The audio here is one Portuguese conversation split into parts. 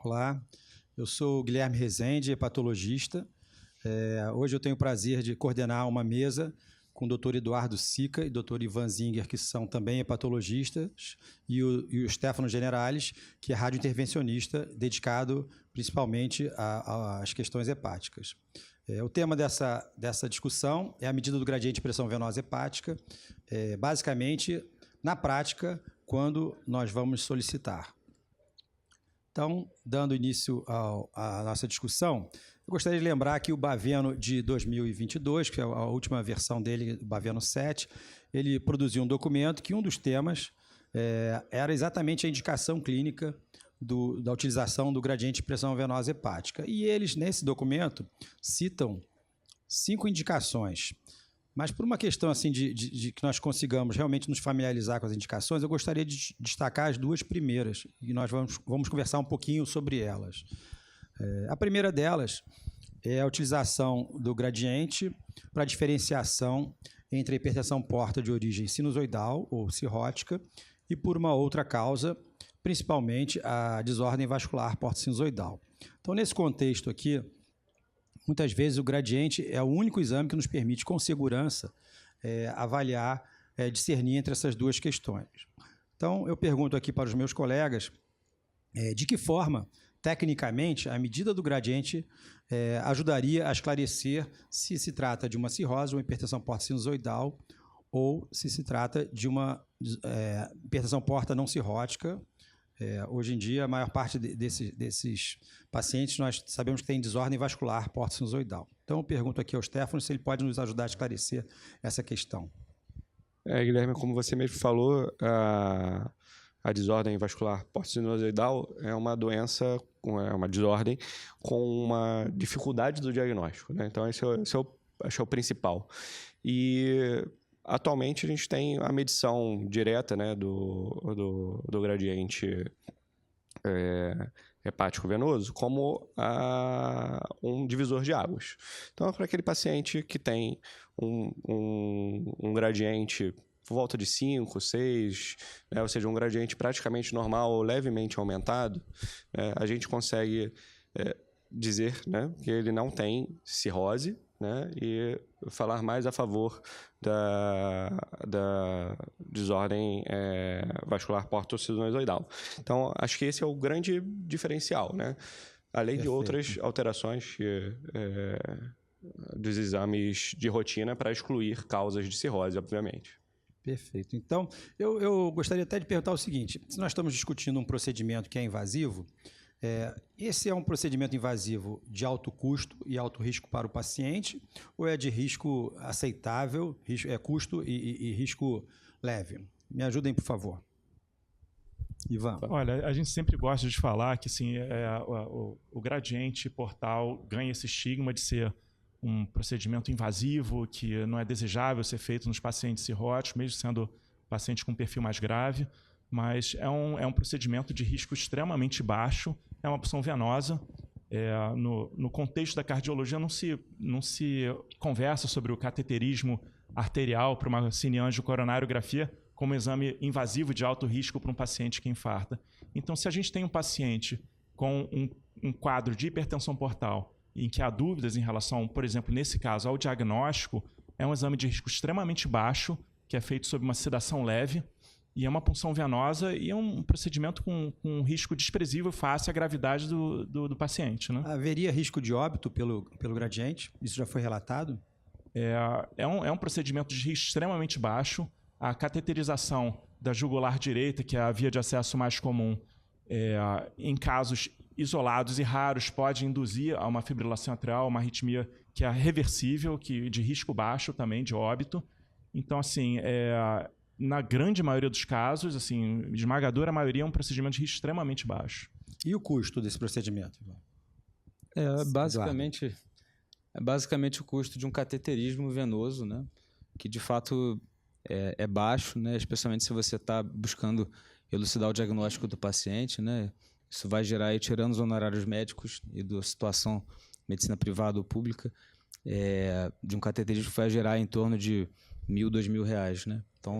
Olá, eu sou o Guilherme Rezende, hepatologista. Hoje eu tenho o prazer de coordenar uma mesa com o Dr. Eduardo Sica e Dr. Ivan Zinger, que são também hepatologistas, e o Stefano Generales, que é radiointervencionista, dedicado principalmente às questões hepáticas. O tema dessa discussão é a medida do gradiente de pressão venosa hepática, basicamente, na prática, quando nós vamos solicitar. Então, dando início à nossa discussão, eu gostaria de lembrar que o Baveno de 2022, que é a última versão dele, o Baveno 7, ele produziu um documento que um dos temas era exatamente a indicação clínica da utilização do gradiente de pressão venosa hepática. E eles, nesse documento, citam 5 indicações. Mas por uma questão assim de que nós consigamos realmente nos familiarizar com as indicações, eu gostaria de destacar as 2 primeiras, e nós vamos conversar um pouquinho sobre elas. A primeira delas é a utilização do gradiente para diferenciação entre a hipertensão porta de origem sinusoidal ou cirrótica e por uma outra causa, principalmente a desordem vascular porta-sinusoidal. Então, nesse contexto aqui, muitas vezes o gradiente é o único exame que nos permite, com segurança, avaliar, discernir entre essas 2 questões. Então, eu pergunto aqui para os meus colegas de que forma, tecnicamente, a medida do gradiente ajudaria a esclarecer se se trata de uma cirrose, uma hipertensão porta-sinusoidal, ou se trata de uma hipertensão porta não cirrótica. Hoje em dia, a maior parte desses pacientes, nós sabemos que tem desordem vascular porta-sinusoidal. Então, eu pergunto aqui ao Stefano se ele pode nos ajudar a esclarecer essa questão. Guilherme, como você mesmo falou, a desordem vascular porta-sinusoidal é uma doença, é uma desordem com uma dificuldade do diagnóstico, né? Então, esse é o principal. E atualmente a gente tem a medição direta, né, do gradiente hepático venoso como um divisor de águas. Então, para aquele paciente que tem um gradiente por volta de 5, 6, né, ou seja, um gradiente praticamente normal ou levemente aumentado, a gente consegue dizer, né, que ele não tem cirrose, né, e falar mais a favor da desordem vascular porto-sinusoidal. Então, acho que esse é o grande diferencial, né? Além de outras alterações dos exames de rotina para excluir causas de cirrose, obviamente. Perfeito. Então, eu gostaria até de perguntar o seguinte: se nós estamos discutindo um procedimento que é invasivo, esse é um procedimento invasivo de alto custo e alto risco para o paciente, ou é de risco aceitável, custo e risco leve? Me ajudem, por favor. Ivan. Olha, a gente sempre gosta de falar que assim, o gradiente portal ganha esse estigma de ser um procedimento invasivo, que não é desejável ser feito nos pacientes cirróticos, mesmo sendo paciente com perfil mais grave, mas é um procedimento de risco extremamente baixo, é uma punção venosa. No contexto da cardiologia não se conversa sobre o cateterismo arterial para uma cineangiocoronariografia como exame invasivo de alto risco para um paciente que infarta. Então, se a gente tem um paciente com um quadro de hipertensão portal em que há dúvidas em relação, por exemplo, nesse caso, ao diagnóstico, é um exame de risco extremamente baixo, que é feito sob uma sedação leve, e é uma punção venosa e é um procedimento com um risco desprezível face à gravidade do paciente, né? Haveria risco de óbito pelo gradiente? Isso já foi relatado? É um procedimento de risco extremamente baixo. A cateterização da jugular direita, que é a via de acesso mais comum, em casos isolados e raros, pode induzir a uma fibrilação atrial, uma arritmia que é reversível, de risco baixo também, de óbito. Então, assim, na grande maioria dos casos, assim, esmagadora maioria, é um procedimento de risco extremamente baixo. E o custo desse procedimento? Basicamente o custo de um cateterismo venoso, né? Que de fato é baixo, né? Especialmente se você está buscando elucidar o diagnóstico do paciente, né? Isso vai gerar, aí, tirando os honorários médicos e da situação medicina privada ou pública, de um cateterismo vai gerar em torno de R$1.000, R$2.000, né? Então,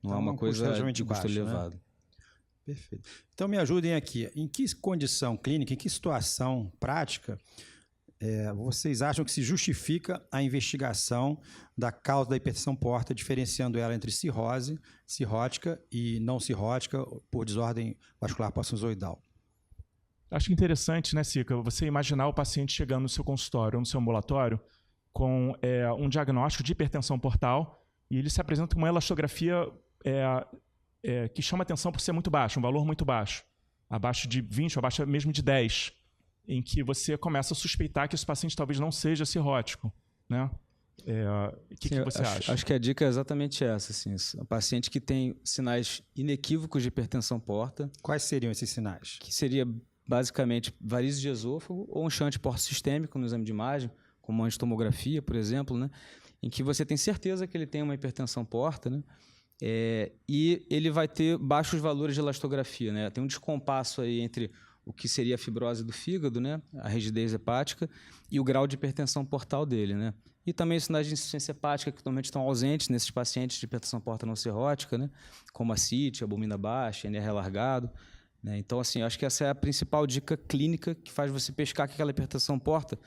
não é uma coisa de custo elevado. Né? Perfeito. Então, me ajudem aqui. Em que condição clínica, em que situação prática, vocês acham que se justifica a investigação da causa da hipertensão porta, diferenciando ela entre cirrose, cirrótica e não cirrótica por desordem vascular sinusoidal? Acho interessante, né, Sica, você imaginar o paciente chegando no seu consultório ou no seu ambulatório com um diagnóstico de hipertensão portal e ele se apresenta com uma elastografia que chama atenção por ser muito baixo, um valor muito baixo, abaixo de 20, abaixo mesmo de 10, em que você começa a suspeitar que esse paciente talvez não seja cirrótico, né? O que você acha? Acho que a dica é exatamente essa. Assim, o paciente que tem sinais inequívocos de hipertensão porta. Quais seriam esses sinais? Que seria basicamente varizes de esôfago ou um chante porto-sistêmico no exame de imagem, como uma angiotomografia, por exemplo, né? Em que você tem certeza que ele tem uma hipertensão porta, né? E ele vai ter baixos valores de elastografia, né? Tem um descompasso aí entre o que seria a fibrose do fígado, né? A rigidez hepática e o grau de hipertensão portal dele, né? E também os sinais de insuficiência hepática que normalmente estão ausentes nesses pacientes de hipertensão porta não cirrótica, né? Como a CIT, albumina baixa, NR alargado, né? Então, assim, acho que essa é a principal dica clínica que faz você pescar que aquela hipertensão porta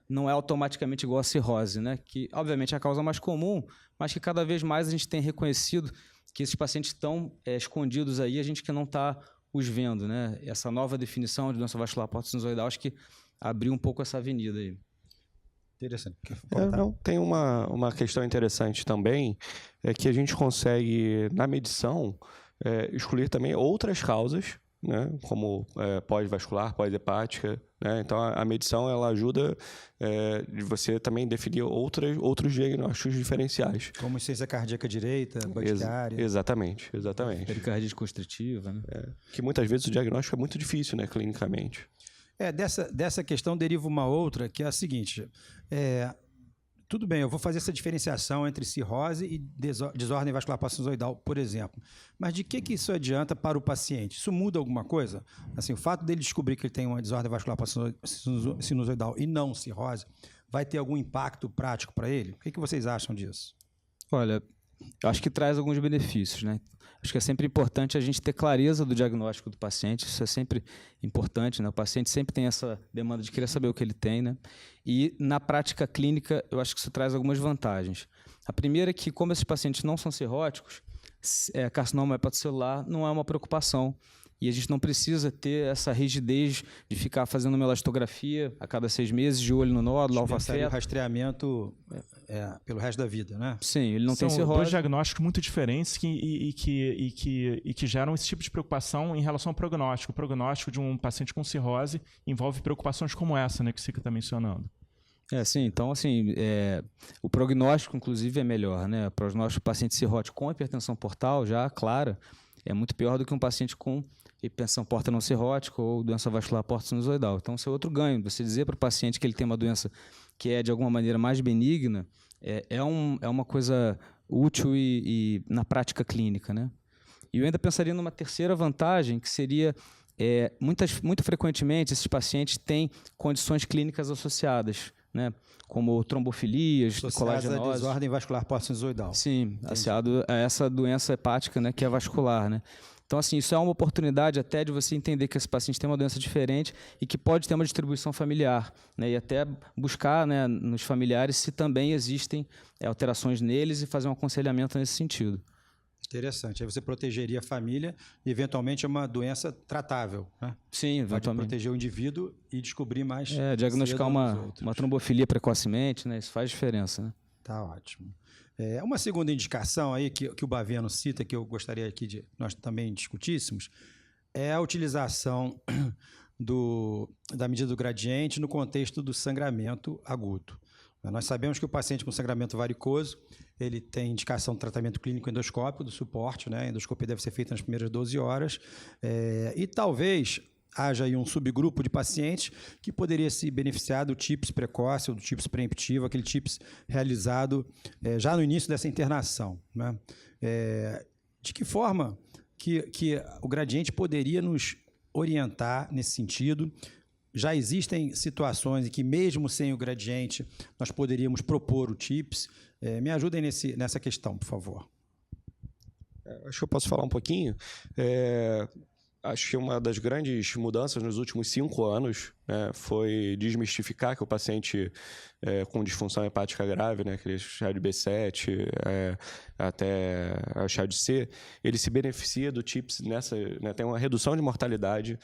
não é automaticamente igual a cirrose, né? Que, obviamente, é a causa mais comum, mas que cada vez mais a gente tem reconhecido que esses pacientes estão escondidos aí, a gente que não está os vendo, né? Essa nova definição de doença vascular porto-sinusoidal, acho que abriu um pouco essa avenida aí. Interessante. Tem uma questão interessante também, é que a gente consegue, na medição, excluir também outras causas, né, como pós-vascular, pós-hepática, né? Então a medição ela ajuda de você também definir outros diagnósticos diferenciais. Como insuficiência cardíaca direita, boticária. Exatamente. Pericardite constritiva, né? Que muitas vezes o diagnóstico é muito difícil, né, clinicamente. Dessa questão deriva uma outra, que é a seguinte. Tudo bem, eu vou fazer essa diferenciação entre cirrose e desordem vascular sinusoidal, por exemplo. Mas de que isso adianta para o paciente? Isso muda alguma coisa? Assim, o fato dele descobrir que ele tem uma desordem vascular sinusoidal e não cirrose, vai ter algum impacto prático para ele? O que vocês acham disso? Olha, eu acho que traz alguns benefícios, né? Acho que é sempre importante a gente ter clareza do diagnóstico do paciente, isso é sempre importante, né? O paciente sempre tem essa demanda de querer saber o que ele tem, né? E na prática clínica, eu acho que isso traz algumas vantagens. A primeira é que, como esses pacientes não são cirróticos, carcinoma hepatocelular não é uma preocupação. E a gente não precisa ter essa rigidez de ficar fazendo uma elastografia a cada 6 meses, de olho no nódulo, alfa-feto. O rastreamento pelo resto da vida, né? Sim, ele não tem cirrose. São dois diagnósticos muito diferentes que geram esse tipo de preocupação em relação ao prognóstico. O prognóstico de um paciente com cirrose envolve preocupações como essa, né, que o Sica está mencionando. Sim, então, assim, o prognóstico, inclusive, é melhor, né? O prognóstico do paciente cirrótico com hipertensão portal, já clara, é muito pior do que um paciente com hipertensão porta não cirrótica ou doença vascular porto-sinusoidal. Então, esse é outro ganho. Você dizer para o paciente que ele tem uma doença que é, de alguma maneira, mais benigna, é uma coisa útil e na prática clínica, né? E eu ainda pensaria numa terceira vantagem, que seria, muito frequentemente, esses pacientes têm condições clínicas associadas, né? Como trombofilias, colagenose. A desordem vascular porto-sinusoidal. Sim, associado a essa doença hepática, né, que é vascular, né? Então, assim, isso é uma oportunidade até de você entender que esse paciente tem uma doença diferente e que pode ter uma distribuição familiar, né? E até buscar, né, nos familiares se também existem alterações neles e fazer um aconselhamento nesse sentido. Interessante. Aí você protegeria a família e, eventualmente, é uma doença tratável, né? Sim, eventualmente. Pode proteger o indivíduo e descobrir mais diagnosticar uma trombofilia precocemente, né? Isso faz diferença, né? Tá ótimo. Uma segunda indicação aí que o Baviano cita, que eu gostaria aqui de nós também discutíssemos, é a utilização da medida do gradiente no contexto do sangramento agudo. Nós sabemos que o paciente com sangramento varicoso, ele tem indicação de tratamento clínico endoscópico, do suporte, né? A endoscopia deve ser feita nas primeiras 12 horas. E talvez haja aí um subgrupo de pacientes que poderia se beneficiar do TIPS precoce ou do TIPS preemptivo, aquele TIPS realizado já no início dessa internação, né? De que forma que o gradiente poderia nos orientar nesse sentido? Já existem situações em que, mesmo sem o gradiente, nós poderíamos propor o TIPS. Me ajudem nessa questão, por favor. Acho que eu posso falar um pouquinho. acho que uma das grandes mudanças nos últimos 5 anos, né, foi desmistificar que o paciente com disfunção hepática grave, né, aquele chá de B7 até o chá de C, ele se beneficia do TIPS né, tem uma redução de mortalidade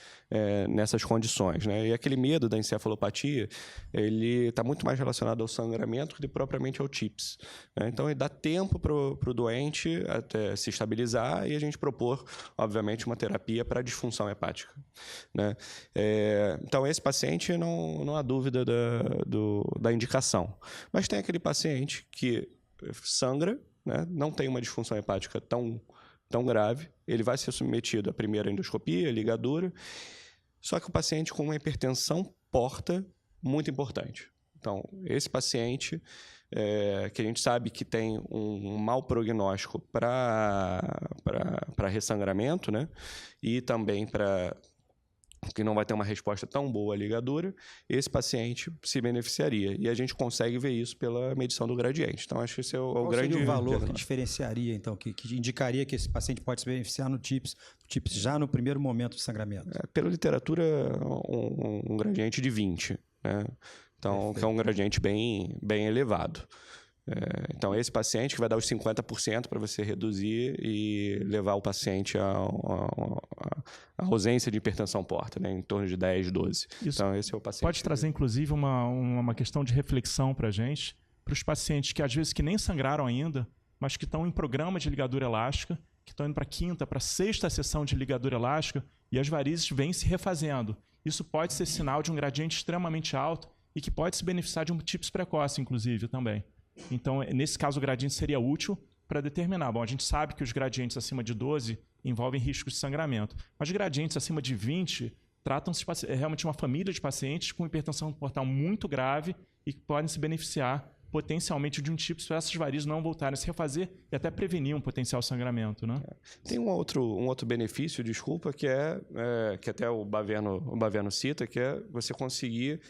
nessas condições, né? E aquele medo da encefalopatia, ele está muito mais relacionado ao sangramento do que propriamente ao TIPS, né? Então, ele dá tempo para o doente até se estabilizar e a gente propor, obviamente, uma terapia para a disfunção hepática, né? Então, esse paciente não há dúvida da indicação. Mas tem aquele paciente que sangra, né, não tem uma disfunção hepática tão grave, ele vai ser submetido à primeira endoscopia, ligadura, só que o paciente com uma hipertensão porta muito importante. Então, esse paciente, que a gente sabe que tem um mau prognóstico para ressangramento, né, e também que não vai ter uma resposta tão boa à ligadura, esse paciente se beneficiaria. E a gente consegue ver isso pela medição do gradiente. Então, acho que esse é o grande... Qual seria o valor que diferenciaria, então, que indicaria que esse paciente pode se beneficiar no TIPS já no primeiro momento do sangramento? Pela literatura, um gradiente de 20, né? Então, que é um gradiente bem elevado. Então, esse paciente que vai dar os 50% para você reduzir e levar o paciente à ausência de hipertensão porta, né, em torno de 10, 12. Isso então, esse é o paciente. Pode trazer, inclusive, uma questão de reflexão para a gente, para os pacientes que, às vezes, que nem sangraram ainda, mas que estão em programa de ligadura elástica, que estão indo para a 5ª, para a 6ª sessão de ligadura elástica, e as varizes vêm se refazendo. Isso pode ser sinal de um gradiente extremamente alto e que pode se beneficiar de um TIPS precoce, inclusive, também. Então, nesse caso, o gradiente seria útil para determinar. Bom, a gente sabe que os gradientes acima de 12 envolvem riscos de sangramento, mas gradientes acima de 20 tratam-se realmente de uma família de pacientes com hipertensão portal muito grave e que podem se beneficiar potencialmente de um TIPS para essas varizes não voltarem a se refazer e até prevenir um potencial sangramento, né? Tem um outro benefício, desculpa, que que até o Baveno cita, que é você conseguir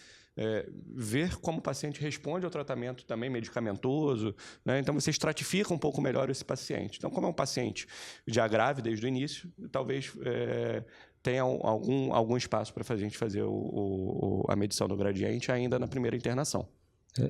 ver como o paciente responde ao tratamento também medicamentoso, né? Então, você estratifica um pouco melhor esse paciente. Então, como é um paciente já grave desde o início, talvez tenha algum espaço para a gente fazer a medição do gradiente ainda na primeira internação.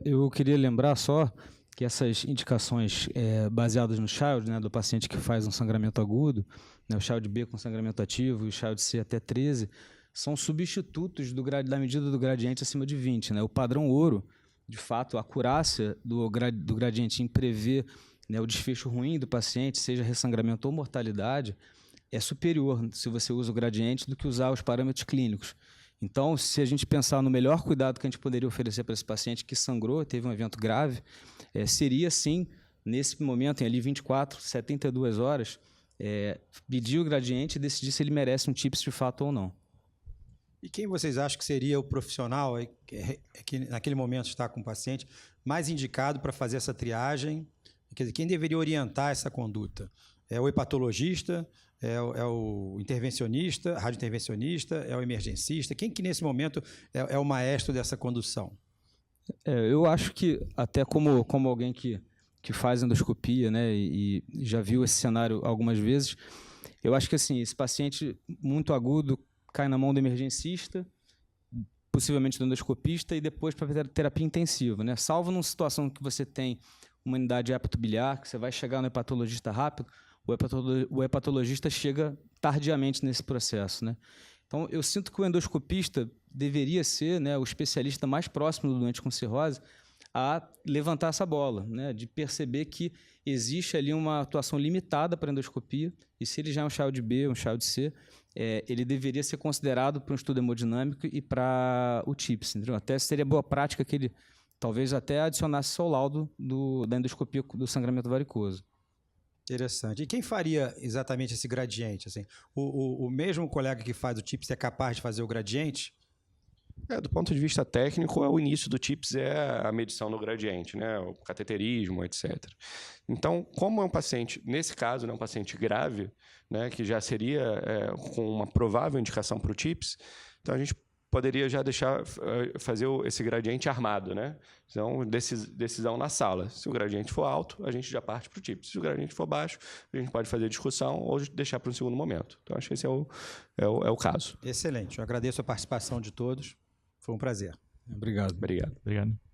Eu queria lembrar só que essas indicações baseadas no Child, né, do paciente que faz um sangramento agudo, né, o Child B com sangramento ativo e o Child C até 13, são substitutos da medida do gradiente acima de 20. Né? O padrão ouro, de fato, a acurácia do gradiente em prever, né, o desfecho ruim do paciente, seja ressangramento ou mortalidade, é superior se você usa o gradiente do que usar os parâmetros clínicos. Então, se a gente pensar no melhor cuidado que a gente poderia oferecer para esse paciente que sangrou, teve um evento grave, seria sim, nesse momento, em ali 24, 72 horas, pedir o gradiente e decidir se ele merece um TIPS de fato ou não. E quem vocês acham que seria o profissional que naquele momento está com o paciente mais indicado para fazer essa triagem? Quer dizer, quem deveria orientar essa conduta? É o hepatologista? É o intervencionista, radiointervencionista? É o emergencista? Quem que nesse momento é o maestro dessa condução? Eu acho que, até como alguém que faz endoscopia, né, e já viu esse cenário algumas vezes, eu acho que assim, esse paciente muito agudo cai na mão do emergencista, possivelmente do endoscopista, e depois para a terapia intensiva, né? Salvo numa situação que você tem uma unidade hepatobiliar, que você vai chegar no hepatologista rápido, o hepatologista chega tardiamente nesse processo, né? Então, eu sinto que o endoscopista deveria ser, né, o especialista mais próximo do doente com cirrose a levantar essa bola, né, de perceber que existe ali uma atuação limitada para a endoscopia, e se ele já é um Child B, um Child C, ele deveria ser considerado para um estudo hemodinâmico e para o TIPS. Entendeu? Até seria boa prática que ele talvez até adicionasse ao laudo da endoscopia do sangramento varicoso. Interessante. E quem faria exatamente esse gradiente? Assim, o mesmo colega que faz o TIPS é capaz de fazer o gradiente? Do ponto de vista técnico, o início do TIPS é a medição do gradiente, né? O cateterismo, etc. Então, como é um paciente, nesse caso, né, um paciente grave, né, que já seria com uma provável indicação para o TIPS, então a gente poderia já deixar fazer esse gradiente armado, né? Então, decisão na sala. Se o gradiente for alto, a gente já parte para o TIPS. Se o gradiente for baixo, a gente pode fazer discussão ou deixar para um segundo momento. Então, acho que esse é o caso. Excelente. Eu agradeço a participação de todos. Foi um prazer. Obrigado. Obrigado. Obrigado.